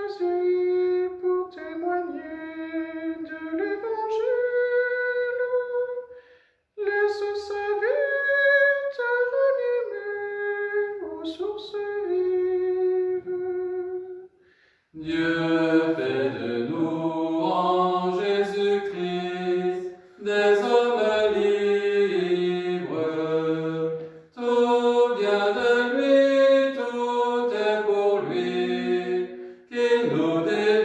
choisi pour témoigner de l'Évangile. Laisse sa vie te ranimer aux sources vives. Dieu fait de nous en Jésus-Christ des hommes libres. Tout vient de lui, tout est pour lui, qu'il nous délivre.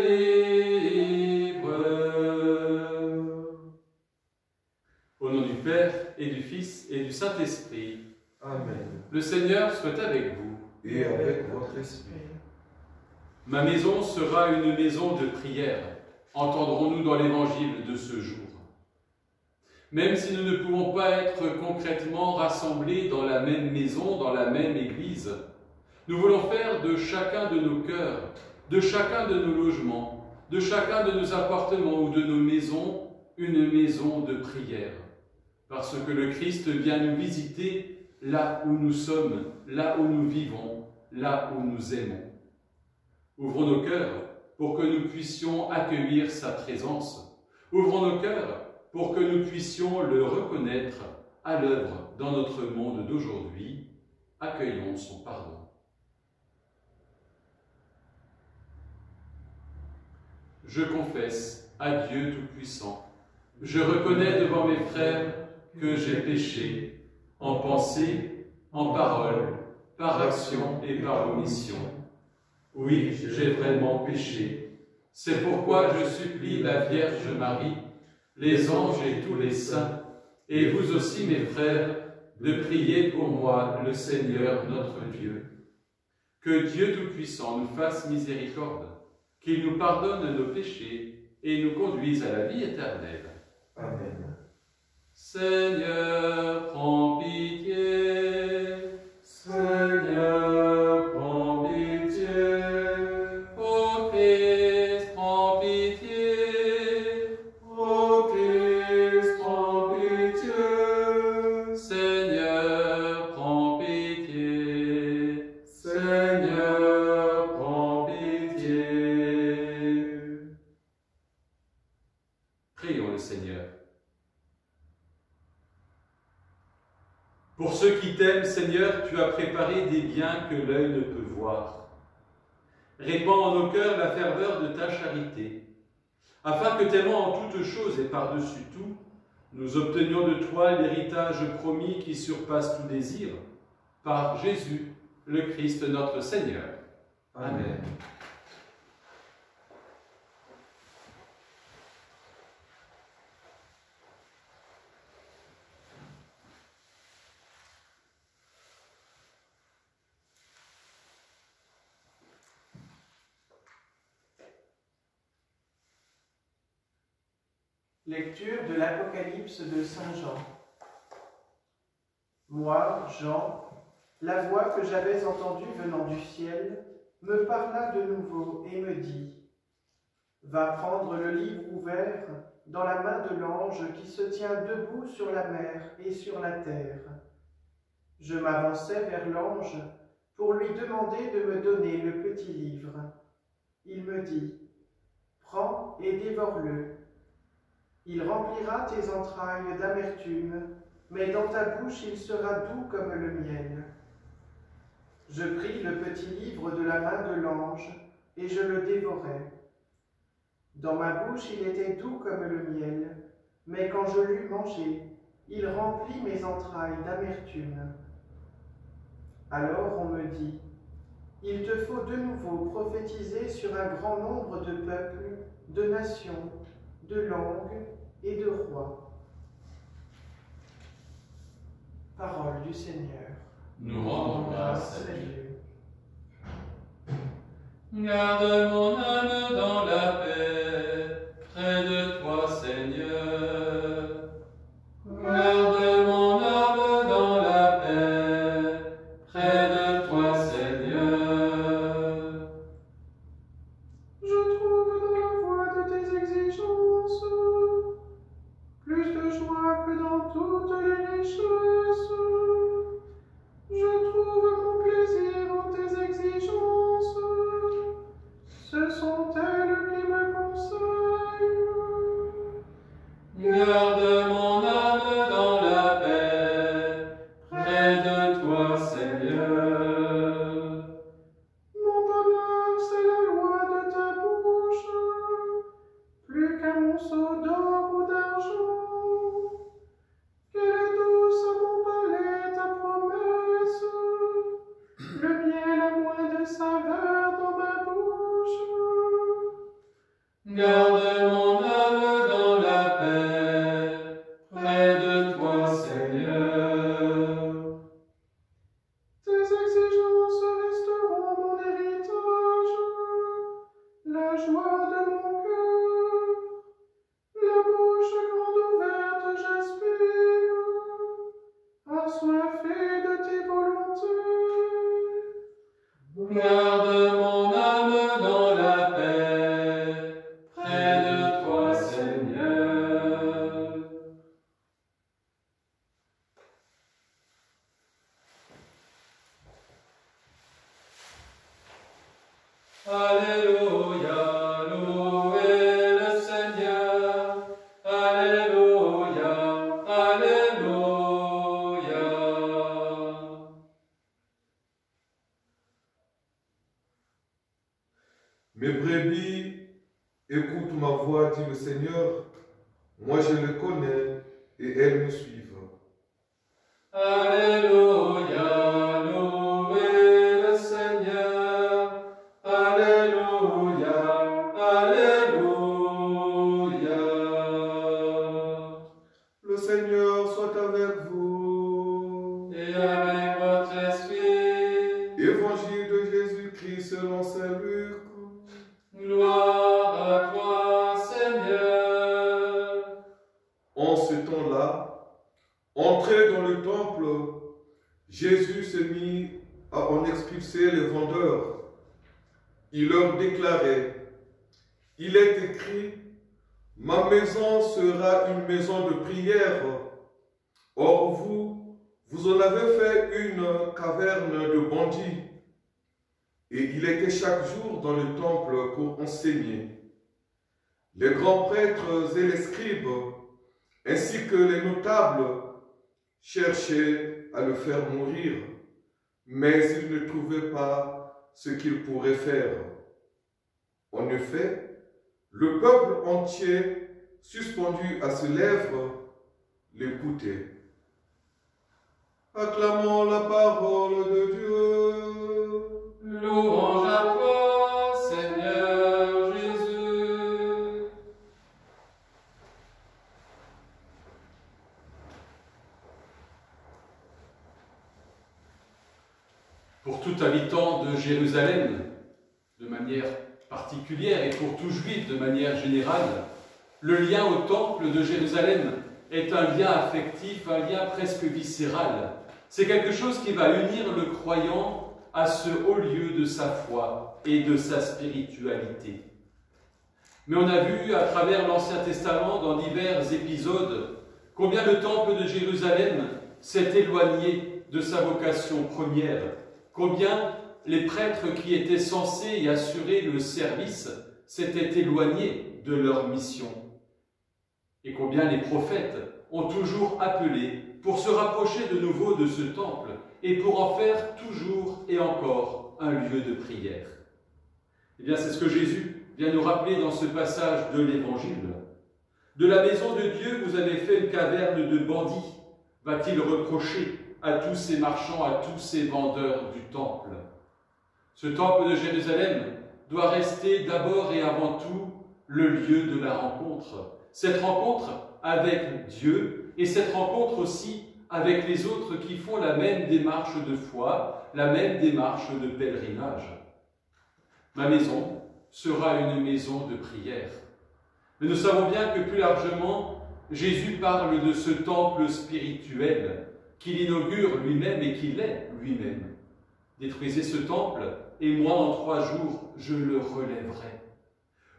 Au nom du Père et du Fils et du Saint-Esprit. Amen. Le Seigneur soit avec vous. Et avec votre esprit. Ma maison sera une maison de prière, entendrons-nous dans l'évangile de ce jour. Même si nous ne pouvons pas être concrètement rassemblés dans la même maison, dans la même église, nous voulons faire de chacun de nos cœurs, de chacun de nos logements, de chacun de nos appartements ou de nos maisons, une maison de prière. Parce que le Christ vient nous visiter là où nous sommes, là où nous vivons, là où nous aimons. Ouvrons nos cœurs pour que nous puissions accueillir sa présence. Ouvrons nos cœurs pour que nous puissions le reconnaître à l'œuvre dans notre monde d'aujourd'hui. Accueillons son pardon. Je confesse à Dieu Tout-Puissant. Je reconnais devant mes frères que j'ai péché, en pensée, en parole, par action et par omission. Oui, j'ai vraiment péché. C'est pourquoi je supplie la Vierge Marie, les anges et tous les saints, et vous aussi mes frères, de prier pour moi le Seigneur notre Dieu. Que Dieu Tout-Puissant nous fasse miséricorde, qu'il nous pardonne nos péchés et nous conduise à la vie éternelle. Amen. Seigneur, prends pitié. Seigneur, prends pitié. Ô Christ, prends pitié. Ô Christ, prends pitié. Seigneur, prends pitié. Seigneur, prends pitié. Prions le Seigneur. Pour ceux qui t'aiment, Seigneur, tu as préparé des biens que l'œil ne peut voir. Répands en nos cœurs la ferveur de ta charité, afin que t'aimant en toutes choses et par-dessus tout, nous obtenions de toi l'héritage promis qui surpasse tout désir, par Jésus, le Christ notre Seigneur. Amen. Lecture de l'Apocalypse de Saint Jean. Moi, Jean, la voix que j'avais entendue venant du ciel me parla de nouveau et me dit : Va prendre le livre ouvert dans la main de l'ange qui se tient debout sur la mer et sur la terre. Je m'avançai vers l'ange pour lui demander de me donner le petit livre. Il me dit : Prends et dévore-le. Il remplira tes entrailles d'amertume, mais dans ta bouche il sera doux comme le miel. Je pris le petit livre de la main de l'ange, et je le dévorai. Dans ma bouche il était doux comme le miel, mais quand je l'eus mangé, il remplit mes entrailles d'amertume. Alors on me dit : Il te faut de nouveau prophétiser sur un grand nombre de peuples, de nations, de langues et de rois. Parole du Seigneur. Nous rendons grâce à Dieu. Dieu. Garde mon âme dans la paix, près de toi, Seigneur. Garde mon âme dans la paix, près de toi, Seigneur. Je trouve dans la voie de tes exigences plus de joie que dans toutes les richesses. Je trouve mon plaisir en tes exigences. Ce sont sont elles qui me conseillent. Garde mon âme dans la paix, près de toi, Seigneur. Mon bonheur, c'est la loi de ta bouche, plus qu'un monceau d'or ou d'argent. Quelle est douce à mon palais ta promesse, le miel a moins de saveur dans ma bouche. Garde mon âme dans la paix, près de toi, Seigneur. Tes exigences resteront mon héritage, la joie de mon cœur, la bouche grande ouverte j'aspire, assoiffé de tes volontés. Garde mon âme dans la paix, près de toi, Seigneur. Alléluia, louez le Seigneur. Alléluia, alléluia. Mes brebis écoutent ma voix, dit le Seigneur. Moi je les connais et elles me suivent. Alléluia, louez le Seigneur. Alléluia, alléluia. Le Seigneur soit avec vous. Et avec votre esprit, Évangile de Jésus-Christ selon saint Luc. gloire à toi, Seigneur. En ce temps-là, entré dans le temple, Jésus se mit à en expulser les vendeurs. Il leur déclarait, « Il est écrit, ma maison sera une maison de prière. Or vous, vous en avez fait une caverne de bandits. » Et il était chaque jour dans le temple pour enseigner. Les grands prêtres et les scribes, ainsi que les notables, cherchaient à le faire mourir, mais ils ne trouvaient pas ce qu'ils pourraient faire. En effet, le peuple entier, suspendu à ses lèvres, l'écoutait. Acclamons la parole de Dieu. Louange à toi, Seigneur Jésus. Pour tout habitant de Jérusalem, de manière particulière, et pour tout juif de manière générale, le lien au temple de Jérusalem est un lien affectif, un lien presque viscéral. C'est quelque chose qui va unir le croyant à ce haut lieu de sa foi et de sa spiritualité. Mais on a vu à travers l'Ancien Testament, dans divers épisodes, combien le temple de Jérusalem s'est éloigné de sa vocation première, combien les prêtres qui étaient censés y assurer le service s'étaient éloignés de leur mission, et combien les prophètes ont toujours appelé pour se rapprocher de nouveau de ce temple et pour en faire toujours et encore un lieu de prière. Eh bien, c'est ce que Jésus vient nous rappeler dans ce passage de l'Évangile. De la maison de Dieu, vous avez fait une caverne de bandits, va-t-il reprocher à tous ces marchands, à tous ces vendeurs du temple. Ce temple de Jérusalem doit rester d'abord et avant tout le lieu de la rencontre. Cette rencontre avec Dieu et cette rencontre aussi avec les autres qui font la même démarche de foi, la même démarche de pèlerinage. Ma maison sera une maison de prière. Mais nous savons bien que plus largement, Jésus parle de ce temple spirituel qu'il inaugure lui-même et qu'il est lui-même. Détruisez ce temple et moi en 3 jours je le relèverai.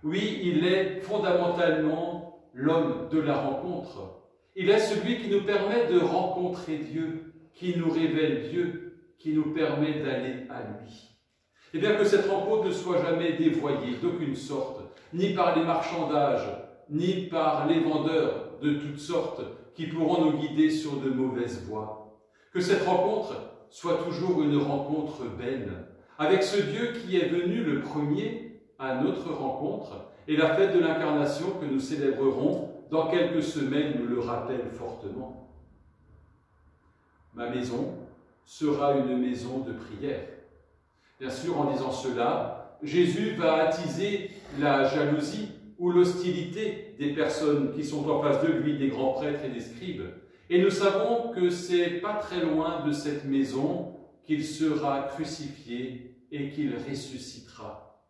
Oui, il est fondamentalement l'homme de la rencontre. Il est celui qui nous permet de rencontrer Dieu, qui nous révèle Dieu, qui nous permet d'aller à lui. Eh bien que cette rencontre ne soit jamais dévoyée d'aucune sorte, ni par les marchandages, ni par les vendeurs de toutes sortes qui pourront nous guider sur de mauvaises voies. Que cette rencontre soit toujours une rencontre belle, avec ce Dieu qui est venu le premier à notre rencontre, et la fête de l'Incarnation que nous célébrerons dans quelques semaines nous le rappelle fortement. Ma maison sera une maison de prière. Bien sûr, en disant cela, Jésus va attiser la jalousie ou l'hostilité des personnes qui sont en face de lui, des grands prêtres et des scribes. Et nous savons que c'est pas très loin de cette maison qu'il sera crucifié et qu'il ressuscitera.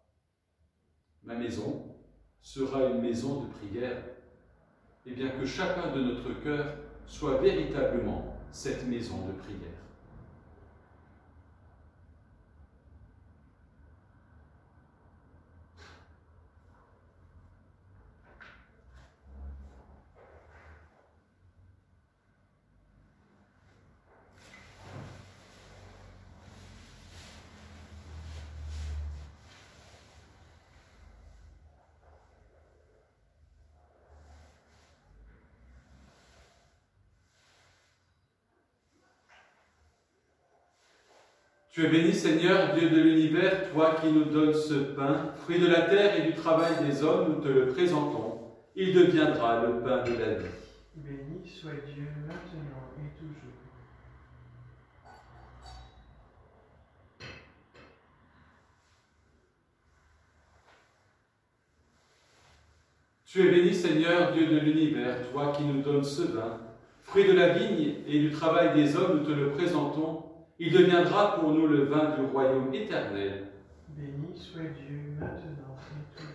Ma maison sera une maison de prière. Et bien que chacun de notre cœur soit véritablement cette maison de prière. Tu es béni, Seigneur, Dieu de l'univers, toi qui nous donnes ce pain, fruit de la terre et du travail des hommes, nous te le présentons. Il deviendra le pain de la vie. Béni soit Dieu maintenant et toujours. Tu es béni, Seigneur, Dieu de l'univers, toi qui nous donnes ce vin, fruit de la vigne et du travail des hommes, nous te le présentons. Il deviendra pour nous le vin du royaume éternel. Béni soit Dieu maintenant et toujours.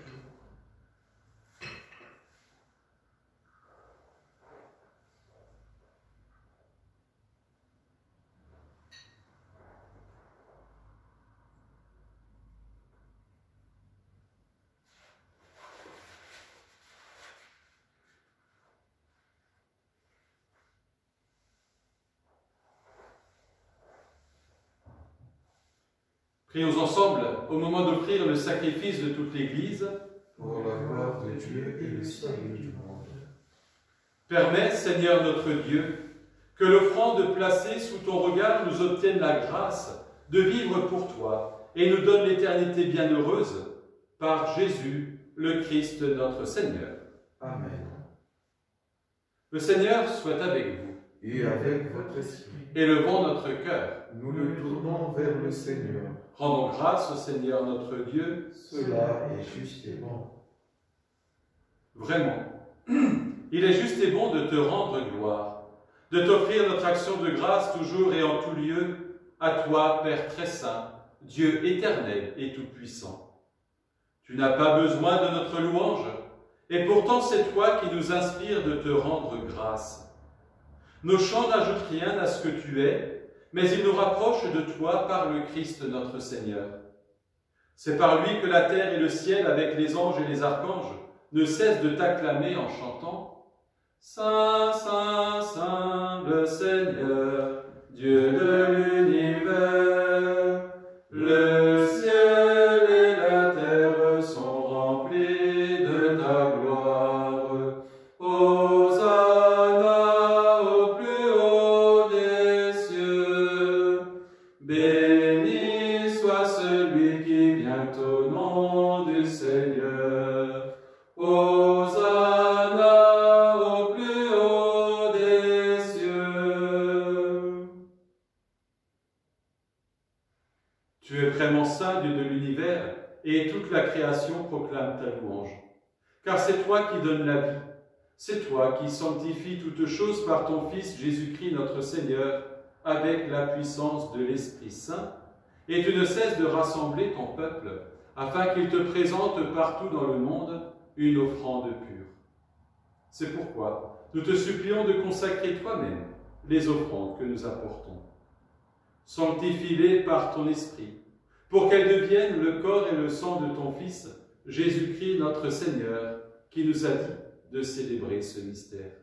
Prions ensemble au moment d'offrir le sacrifice de toute l'Église. Pour la gloire de Dieu et le salut du monde. Permets, Seigneur notre Dieu, que l'offrande placée sous ton regard nous obtienne la grâce de vivre pour toi et nous donne l'éternité bienheureuse par Jésus, le Christ notre Seigneur. Amen. Le Seigneur soit avec vous. Et avec votre esprit, Élevons notre cœur. nous nous tournons vers le Seigneur. Rendons grâce au Seigneur notre Dieu. Cela est juste et bon. Vraiment, il est juste et bon de te rendre gloire, de t'offrir notre action de grâce toujours et en tout lieu, à toi, Père très saint, Dieu éternel et tout-puissant. Tu n'as pas besoin de notre louange, et pourtant c'est toi qui nous inspires de te rendre grâce. Nos chants n'ajoutent rien à ce que tu es, mais ils nous rapprochent de toi par le Christ notre Seigneur. C'est par lui que la terre et le ciel, avec les anges et les archanges, ne cessent de t'acclamer en chantant « Saint, Saint, Saint, le Seigneur, Dieu de l'univers, le ciel et la terre sont remplis de ta gloire. Hosanna au plus haut des cieux. Béni soit celui qui vient au nom du Seigneur. Hosanna au plus haut des cieux. Tu es vraiment saint, Dieu de l'univers, et toute la création proclame ta louange. Car c'est toi qui donnes la vie, c'est toi qui sanctifies toutes choses par ton Fils Jésus-Christ notre Seigneur, avec la puissance de l'Esprit Saint, et tu ne cesses de rassembler ton peuple, afin qu'il te présente partout dans le monde une offrande pure. C'est pourquoi nous te supplions de consacrer toi-même les offrandes que nous apportons. Sanctifie-les par ton Esprit, pour qu'elles deviennent le corps et le sang de ton Fils, Jésus-Christ notre Seigneur, qui nous a dit de célébrer ce mystère.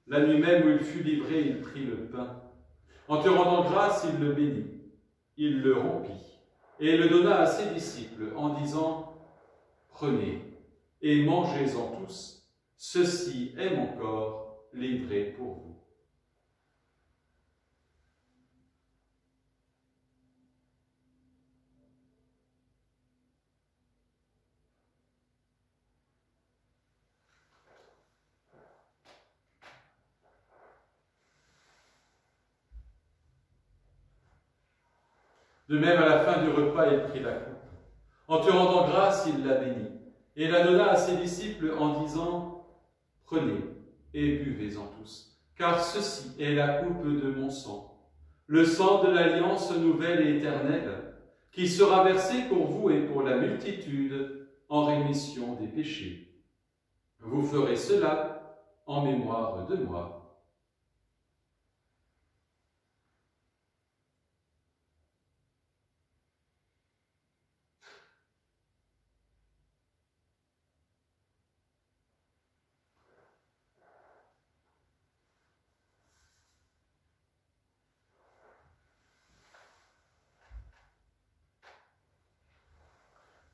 La nuit même où il fut livré, il prit le pain. En te rendant grâce, il le bénit. il le rompit et le donna à ses disciples en disant « Prenez et mangez-en tous, ceci est mon corps livré pour vous. » De même, à la fin du repas, il prit la coupe. En te rendant grâce, il la bénit et la donna à ses disciples en disant « Prenez et buvez-en tous, car ceci est la coupe de mon sang, le sang de l'alliance nouvelle et éternelle, qui sera versé pour vous et pour la multitude en rémission des péchés. Vous ferez cela en mémoire de moi. »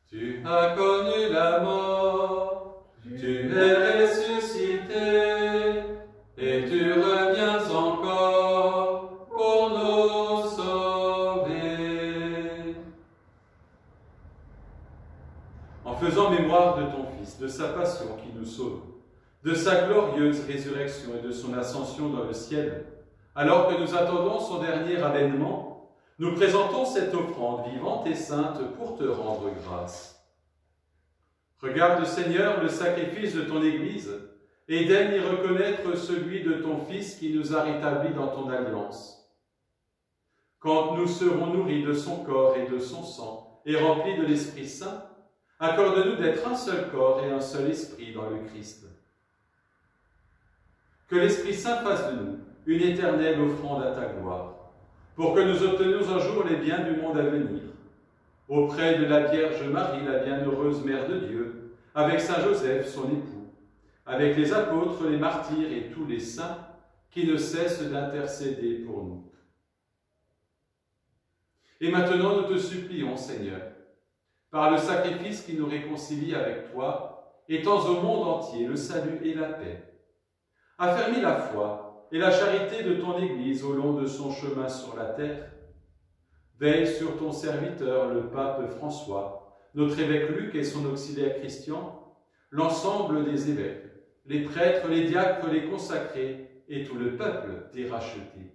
Tu as connu la mort, tu es ressuscité, et tu reviens encore pour nous sauver. En faisant mémoire de ton Fils, de sa passion qui nous sauve, de sa glorieuse résurrection et de son ascension dans le ciel, alors que nous attendons son dernier avènement, nous présentons cette offrande vivante et sainte pour te rendre grâce. Regarde, Seigneur, le sacrifice de ton Église et daigne y reconnaître celui de ton Fils qui nous a rétablis dans ton alliance. Quand nous serons nourris de son corps et de son sang et remplis de l'Esprit Saint, accorde-nous d'être un seul corps et un seul esprit dans le Christ. Que l'Esprit Saint fasse de nous une éternelle offrande à ta gloire, pour que nous obtenions un jour les biens du monde à venir, auprès de la Vierge Marie, la bienheureuse Mère de Dieu, avec Saint Joseph, son époux, avec les apôtres, les martyrs et tous les saints qui ne cessent d'intercéder pour nous. Et maintenant, nous te supplions, Seigneur, par le sacrifice qui nous réconcilie avec toi, étends au monde entier le salut et la paix. Affermis la foi et la charité de ton Église au long de son chemin sur la terre. Veille sur ton serviteur, le pape François, notre évêque Luc et son auxiliaire Christian, l'ensemble des évêques, les prêtres, les diacres, les consacrés et tout le peuple tes rachetés.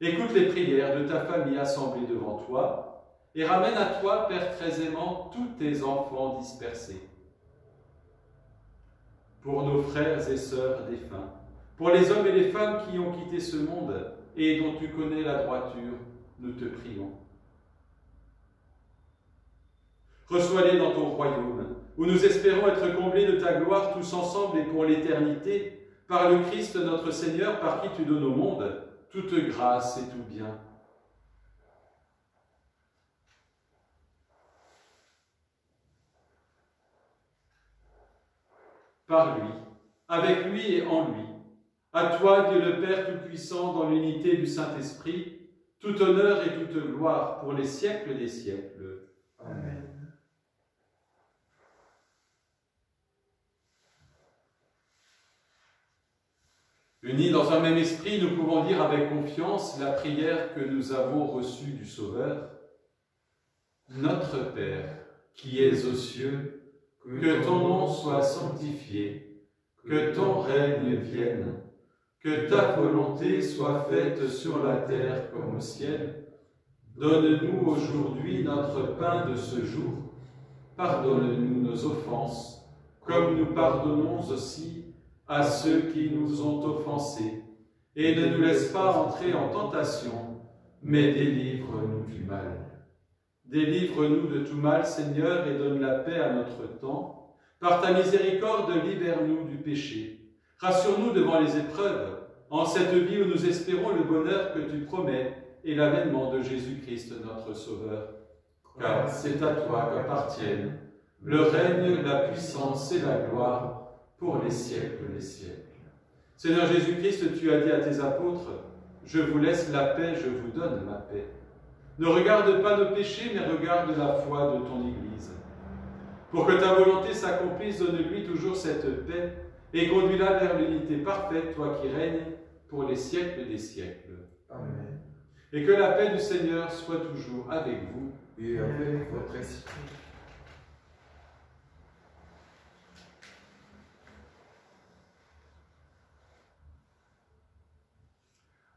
Écoute les prières de ta famille assemblée devant toi et ramène à toi, Père très aimant, tous tes enfants dispersés. Pour nos frères et sœurs défunts, pour les hommes et les femmes qui ont quitté ce monde et dont tu connais la droiture, nous te prions. Reçois-les dans ton royaume, où nous espérons être comblés de ta gloire tous ensemble et pour l'éternité, par le Christ notre Seigneur, par qui tu donnes au monde toute grâce et tout bien. Par lui, avec lui et en lui, à toi, Dieu le Père Tout-Puissant, dans l'unité du Saint-Esprit, tout honneur et toute gloire pour les siècles des siècles. Amen. Unis dans un même esprit, nous pouvons dire avec confiance la prière que nous avons reçue du Sauveur. Notre Père, qui es aux cieux, que ton nom soit sanctifié, que ton règne vienne, que ta volonté soit faite sur la terre comme au ciel. Donne-nous aujourd'hui notre pain de ce jour. Pardonne-nous nos offenses, comme nous pardonnons aussi à ceux qui nous ont offensés. Et ne nous laisse pas entrer en tentation, mais délivre-nous du mal. Délivre-nous de tout mal, Seigneur, et donne la paix à notre temps. Par ta miséricorde, libère-nous du péché. Rassure-nous devant les épreuves, en cette vie où nous espérons le bonheur que tu promets et l'avènement de Jésus-Christ, notre Sauveur. Car c'est à toi qu'appartiennent le règne, la puissance et la gloire pour les siècles des siècles. Seigneur Jésus-Christ, tu as dit à tes apôtres, « Je vous laisse la paix, je vous donne ma paix. Ne regarde pas nos péchés, mais regarde la foi de ton Église. Pour que ta volonté s'accomplisse, donne-lui toujours cette paix et conduis-la vers l'unité parfaite, toi qui règnes pour les siècles des siècles. Amen. Et que la paix du Seigneur soit toujours avec vous. Et avec votre esprit.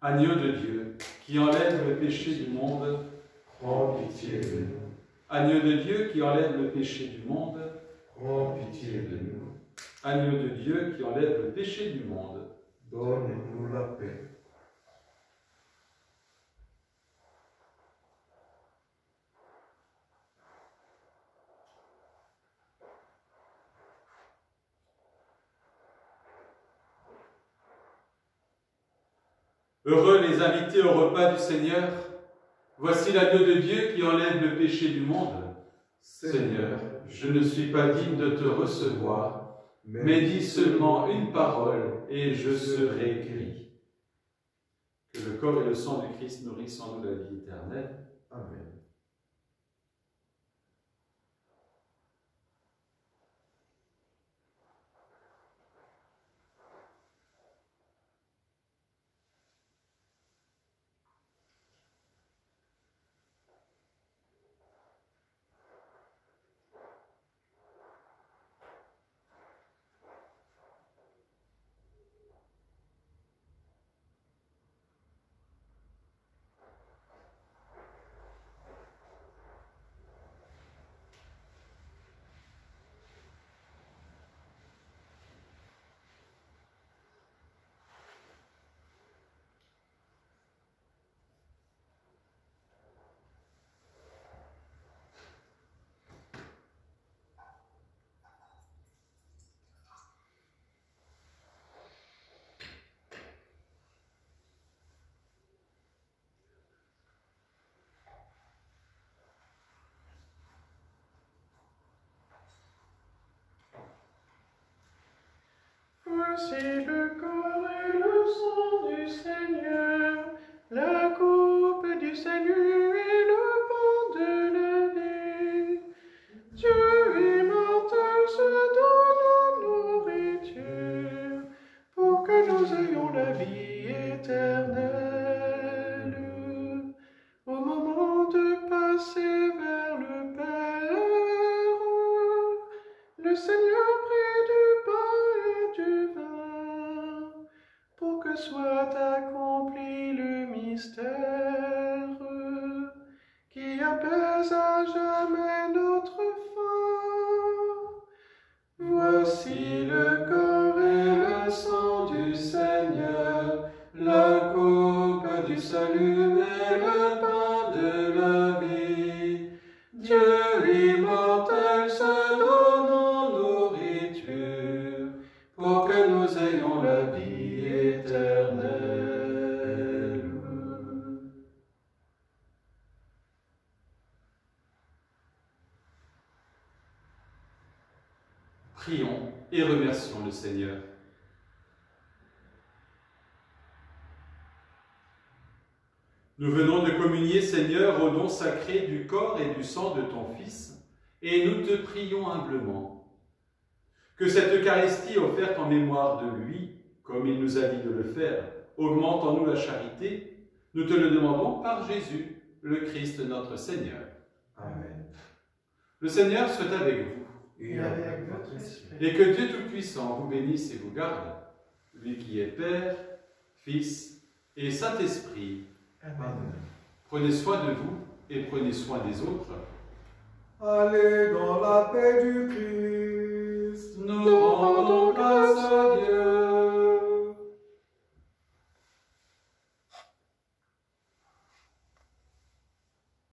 Agneau de Dieu, qui enlève le péché du monde, Prends pitié de nous. Agneau de Dieu qui enlève le péché du monde, Prends pitié de nous. Agneau de Dieu qui enlève le péché du monde, Donne-nous la paix. Heureux les invités au repas du Seigneur. Voici l'agneau de Dieu qui enlève le péché du monde. Seigneur, je ne suis pas digne de te recevoir, mais dis seulement une parole et je serai guéri. Que le corps et le sang du Christ nourrissent en nous la vie éternelle. Amen. Voici le corps et le sang du Seigneur, la coupe du salut et le pain de la vie. Dieu immortel se donne en nourriture pour que nous ayons la vie éternelle. Au moment de passer vers le Père, le Seigneur prit du pain et du vin pour que soit accompli le mystère qui apaise à jamais notre faim. Voici le corps et le sang du Seigneur, la coupe du salut et le pain de la vie. Dieu immortel se donne en nourriture pour que nous ayons la vie éternelle. Prions et remercions le Seigneur. Nous venons de communier, Seigneur, au don sacré du corps et du sang de ton Fils, et nous te prions humblement que cette Eucharistie offerte en mémoire de lui, comme il nous a dit de le faire, augmente en nous la charité. Nous te le demandons par Jésus, le Christ notre Seigneur. Amen. Le Seigneur soit avec vous. Et avec votre esprit. Et que Dieu Tout-Puissant vous bénisse et vous garde, lui qui est Père, Fils et Saint-Esprit. Amen. Prenez soin de vous et prenez soin des autres. Allez dans la paix du Christ. Nous rendons grâce à Dieu.